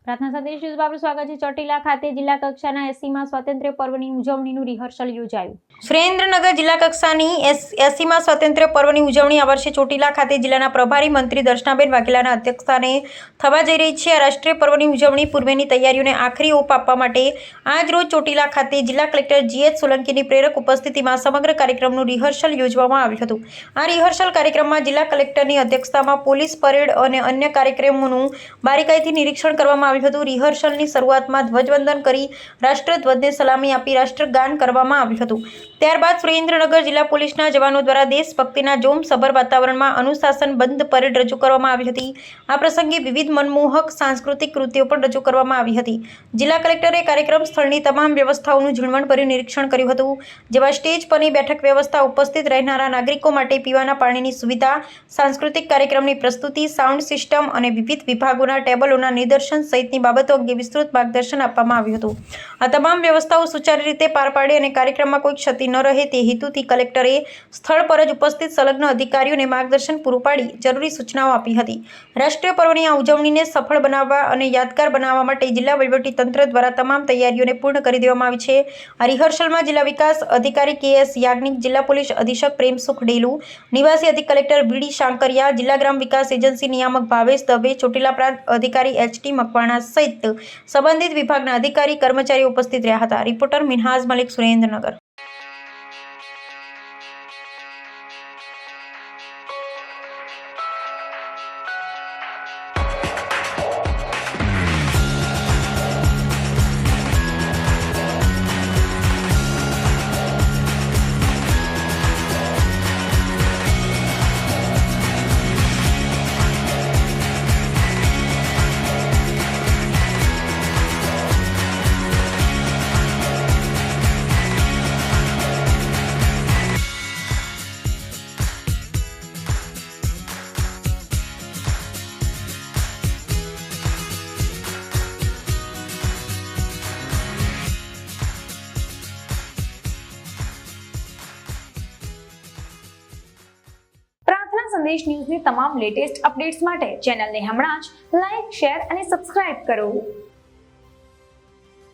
પ્રાર્થના સંદેશ ન્યૂઝમાં આપનું સ્વાગત છે। ચોટીલા ખાતે જિલ્લા કક્ષાના 80મા સ્વાતંત્ર્ય પર્વની ઉજવણીનું રિહર્સલ યોજાયું। સુરેન્દ્રનગર જિલ્લા કક્ષાની 80મા સ્વાતંત્ર્ય પર્વની ઉજવણી આ વર્ષે ચોટીલા ખાતે જિલ્લાના પ્રભારી મંત્રી દર્શનાબેન વાઘેલાના અધ્યક્ષસ્થાને થવા જઈ રહી છે। આ રાષ્ટ્રીય પર્વની ઉજવણી પૂર્વેની તૈયારીઓને આખરી ઓપ આપવા માટે આજ રોજ ચોટીલા ખાતે જિલ્લા કલેક્ટર GH સોલંકીની પ્રેરક ઉપસ્થિતિમાં સમગ્ર કાર્યક્રમનું રિહર્સલ યોજવામાં આવ્યું હતું। આ રિહર્સલ કાર્યક્રમમાં જિલ્લા કલેક્ટરની અધ્યક્ષતામાં પોલીસ પરેડ અને અન્ય કાર્યક્રમોનું બારીકાઈથી નિરીક્ષણ કરવામાં આવ્યું હતું। રિહર્સલની શરૂઆતમાં ધ્વજવંદન કરી રાષ્ટ્રધ્વજને સલામી આપી રાષ્ટ્રગાન કરવામાં આવ્યું હતું। ત્યારબાદ સુરેન્દ્રનગર જિલ્લા પોલીસના જવાનો દ્વારા દેશભક્તિના જોમસભર વાતાવરણમાં અનુશાસનબદ્ધ પરેડ રજૂ કરવામાં આવી હતી। આ પ્રસંગે વિવિધ મનમોહક સાંસ્કૃતિક કૃતિઓ પણ રજૂ કરવામાં આવી હતી। જિલ્લા કલેક્ટરે કાર્યક્રમ સ્થળની તમામ વ્યવસ્થાઓનું ઝીણવટભર્યું નિરીક્ષણ કર્યું હતું, જેમાં સ્ટેજ પરની બેઠક વ્યવસ્થા, ઉપસ્થિત રહેનારા નાગરિકો માટે પીવાના પાણીની સુવિધા, સાંસ્કૃતિક કાર્યક્રમની પ્રસ્તુતિ, સાઉન્ડ સિસ્ટમ અને વિવિધ વિભાગોના ટેબલોના નિદર્શન સહિતની બાબતો અંગે વિસ્તૃત માર્ગદર્શન આપવામાં આવ્યું હતું। આ તમામ વ્યવસ્થાઓ સુચારૂ રીતે પાર પાડે અને કાર્યક્રમમાં કોઈ ક્ષતિ ન રહે તે હેતુથી કલેક્ટરે સ્થળ પર જ ઉપસ્થિત સંલગ્ન અધિકારીઓને માર્ગદર્શન પૂરું પાડી જરૂરી સૂચનાઓ આપી હતી। રાષ્ટ્રીય પર્વની આ ઉજવણીને સફળ બનાવવા અને યાદગાર બનાવવા માટે જિલ્લા વહીવટીતંત્ર દ્વારા તમામ તૈયારીઓને પૂર્ણ કરી દેવામાં આવી છે। આ રિહર્સલમાં જિલ્લા વિકાસ અધિકારી KS યાજ્ઞિક, જિલ્લા પોલીસ અધિક્ષક પ્રેમસુખ ડેલુ, નિવાસી અધિક કલેક્ટર VD શાંકરિયા, જિલ્લા ગ્રામ વિકાસ એજન્સી નિયામક ભાવેશ દવે, ચોટીલા પ્રાંત અધિકારી HT મકવાણા સહિત સંબંધિત વિભાગના અધિકારી કર્મચારીઓ ઉપસ્થિત રહ્યા હતા। રિપોર્ટર મિનહાજ મલિક, સુરેન્દ્રનગર। સંદેશ ન્યૂઝની તમામ લેટેસ્ટ અપડેટ્સ માટે ચેનલને હમણાં જ લાઈક, શેર અને સબસ્ક્રાઇબ કરો।